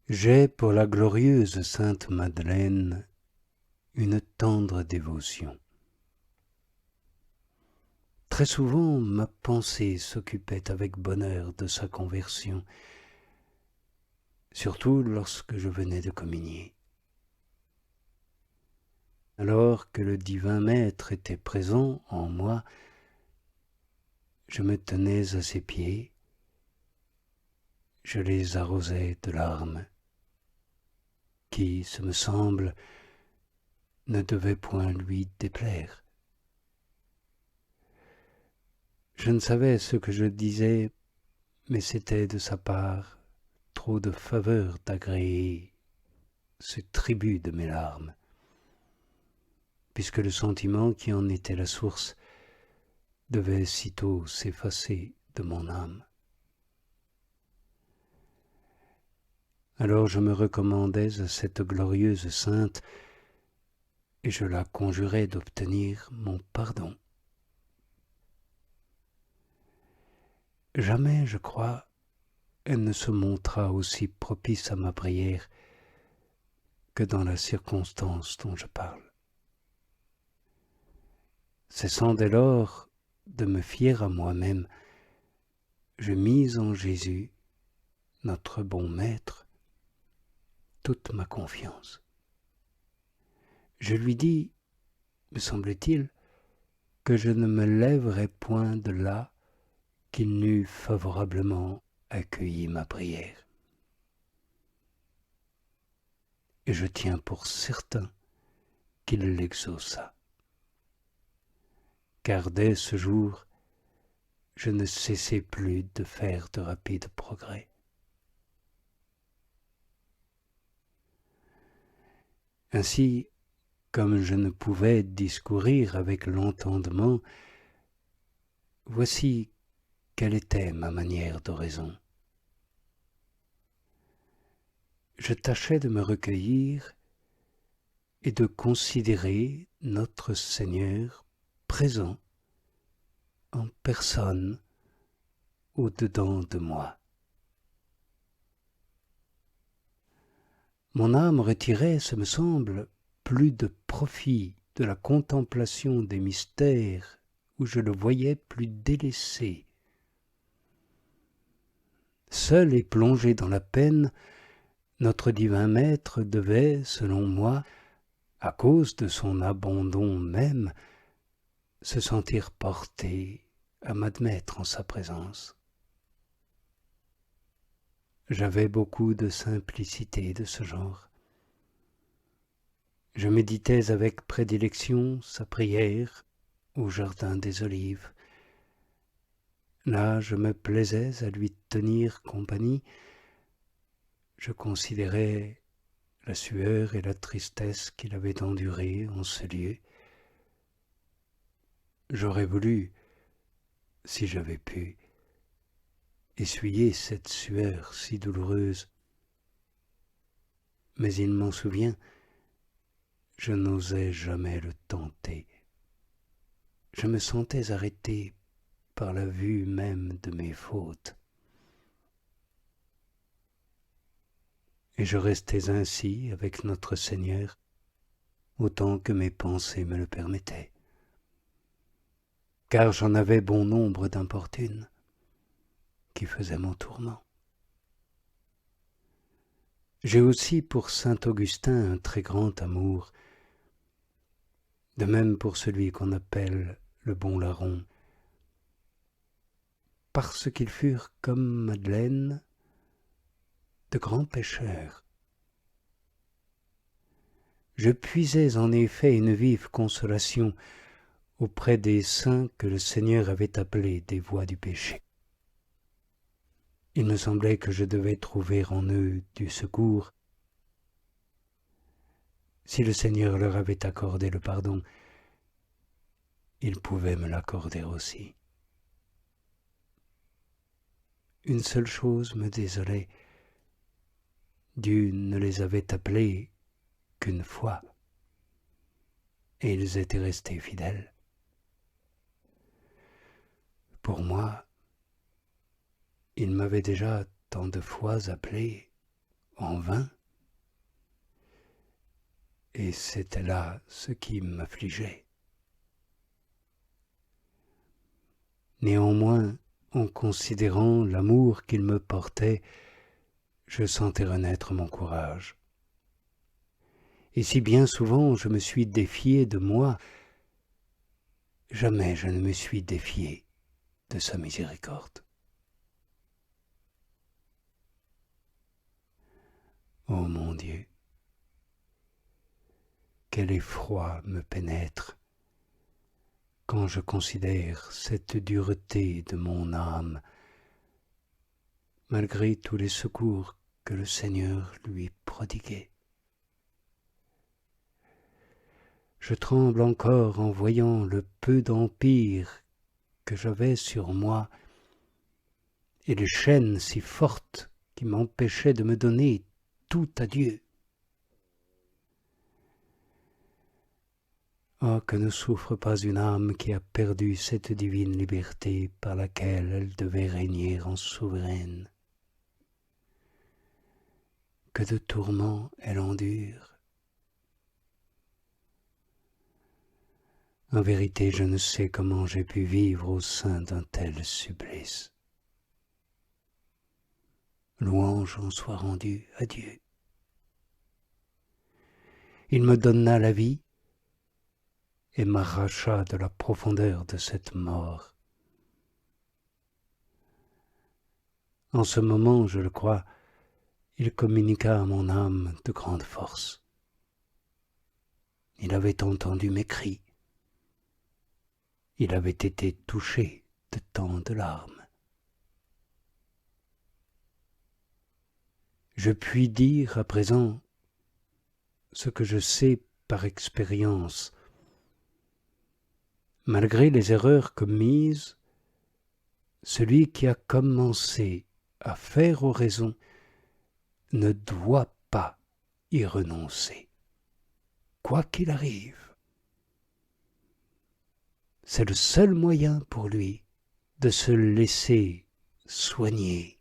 J'ai pour la glorieuse Sainte Madeleine une tendre dévotion. Très souvent, ma pensée s'occupait avec bonheur de sa conversion, surtout lorsque je venais de communier. Alors que le divin Maître était présent en moi, je me tenais à ses pieds, je les arrosais de larmes, qui, ce me semble, ne devaient point lui déplaire. Je ne savais ce que je disais, mais c'était de sa part trop de faveur d'agréer ce tribut de mes larmes, puisque le sentiment qui en était la source devait sitôt s'effacer de mon âme. Alors je me recommandais à cette glorieuse sainte et je la conjurais d'obtenir mon pardon. Jamais, je crois, elle ne se montra aussi propice à ma prière que dans la circonstance dont je parle. Cessant dès lors de me fier à moi-même, je mis en Jésus, notre bon Maître, toute ma confiance. Je lui dis, me semble-t-il, que je ne me lèverais point de là qu'il n'eût favorablement accueilli ma prière. Et je tiens pour certain qu'il l'exauça. Car dès ce jour, je ne cessai plus de faire de rapides progrès. Ainsi, comme je ne pouvais discourir avec l'entendement, voici quelle était ma manière d'oraison. Je tâchais de me recueillir et de considérer notre Seigneur présent en personne au-dedans de moi. Mon âme retirait, ce me semble, plus de profit de la contemplation des mystères où je le voyais plus délaissé. Seul et plongé dans la peine, notre divin Maître devait, selon moi, à cause de son abandon même, se sentir porté à m'admettre en sa présence. J'avais beaucoup de simplicité de ce genre. Je méditais avec prédilection sa prière au jardin des Olives. Là, je me plaisais à lui tenir compagnie. Je considérais la sueur et la tristesse qu'il avait endurées en ce lieu. J'aurais voulu, si j'avais pu, essuyer cette sueur si douloureuse. Mais il m'en souvient, je n'osais jamais le tenter. Je me sentais arrêté par la vue même de mes fautes. Et je restais ainsi avec notre Seigneur autant que mes pensées me le permettaient. Car j'en avais bon nombre d'importunes qui faisaient mon tourment. J'ai aussi pour saint Augustin un très grand amour, de même pour celui qu'on appelle le bon larron, parce qu'ils furent, comme Madeleine, de grands pécheurs. Je puisais en effet une vive consolation auprès des saints que le Seigneur avait appelés des voies du péché. Il me semblait que je devais trouver en eux du secours. Si le Seigneur leur avait accordé le pardon, il pouvait me l'accorder aussi. Une seule chose me désolait, Dieu ne les avait appelés qu'une fois, et ils étaient restés fidèles. Pour moi, il m'avait déjà tant de fois appelé en vain, et c'était là ce qui m'affligeait. Néanmoins, en considérant l'amour qu'il me portait, je sentais renaître mon courage. Et si bien souvent je me suis défié de moi, jamais je ne me suis défié de sa miséricorde. Ô mon Dieu, quel effroi me pénètre quand je considère cette dureté de mon âme, malgré tous les secours que le Seigneur lui prodiguait. Je tremble encore en voyant le peu d'empire que j'avais sur moi et les chaînes si fortes qui m'empêchaient de me donner tout à Dieu. Oh, que ne souffre pas une âme qui a perdu cette divine liberté par laquelle elle devait régner en souveraine. Que de tourments elle endure. En vérité, je ne sais comment j'ai pu vivre au sein d'un tel supplice. Louange en soit rendue à Dieu. Il me donna la vie et m'arracha de la profondeur de cette mort. En ce moment, je le crois, il communiqua à mon âme de grandes forces. Il avait entendu mes cris. Il avait été touché de tant de larmes. Je puis dire à présent ce que je sais par expérience. Malgré les erreurs commises, celui qui a commencé à faire oraison ne doit pas y renoncer, quoi qu'il arrive. C'est le seul moyen pour lui de se laisser soigner,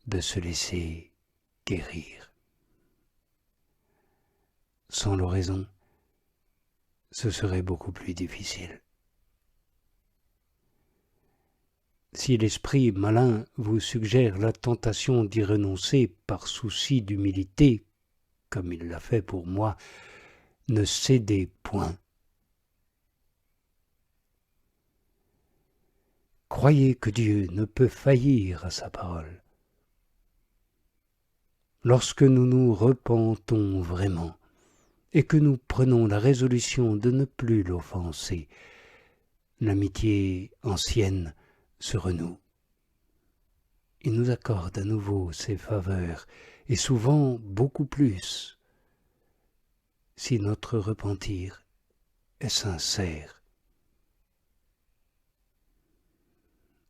de se laisser guérir. Sans l'oraison, ce serait beaucoup plus difficile. Si l'esprit malin vous suggère la tentation d'y renoncer par souci d'humilité, comme il l'a fait pour moi, ne cédez point. Croyez que Dieu ne peut faillir à sa parole. Lorsque nous nous repentons vraiment et que nous prenons la résolution de ne plus l'offenser, l'amitié ancienne se renoue. Il nous accorde à nouveau ses faveurs, et souvent beaucoup plus, si notre repentir est sincère.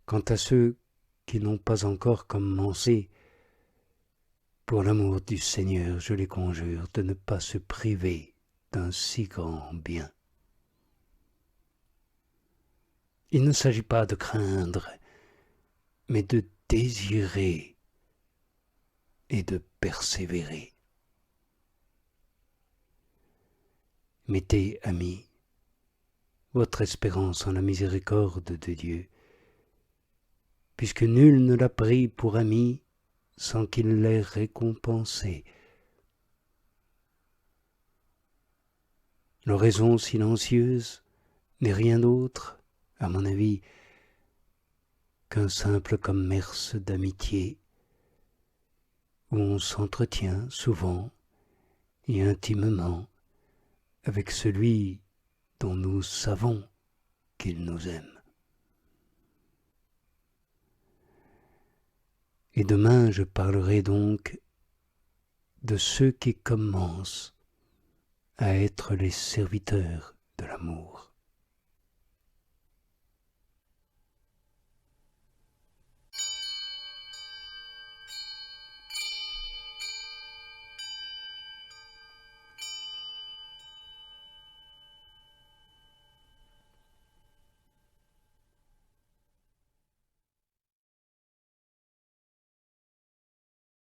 Quant à ceux qui n'ont pas encore commencé, pour l'amour du Seigneur, je les conjure de ne pas se priver d'un si grand bien. Il ne s'agit pas de craindre, mais de désirer et de persévérer. Mettez, amis, votre espérance en la miséricorde de Dieu, puisque nul ne l'a pris pour ami sans qu'il l'ait récompensé. L'oraison silencieuse n'est rien d'autre, à mon avis, qu'un simple commerce d'amitié, où on s'entretient souvent et intimement avec celui dont nous savons qu'il nous aime. Et demain, je parlerai donc de ceux qui commencent à être les serviteurs de l'amour.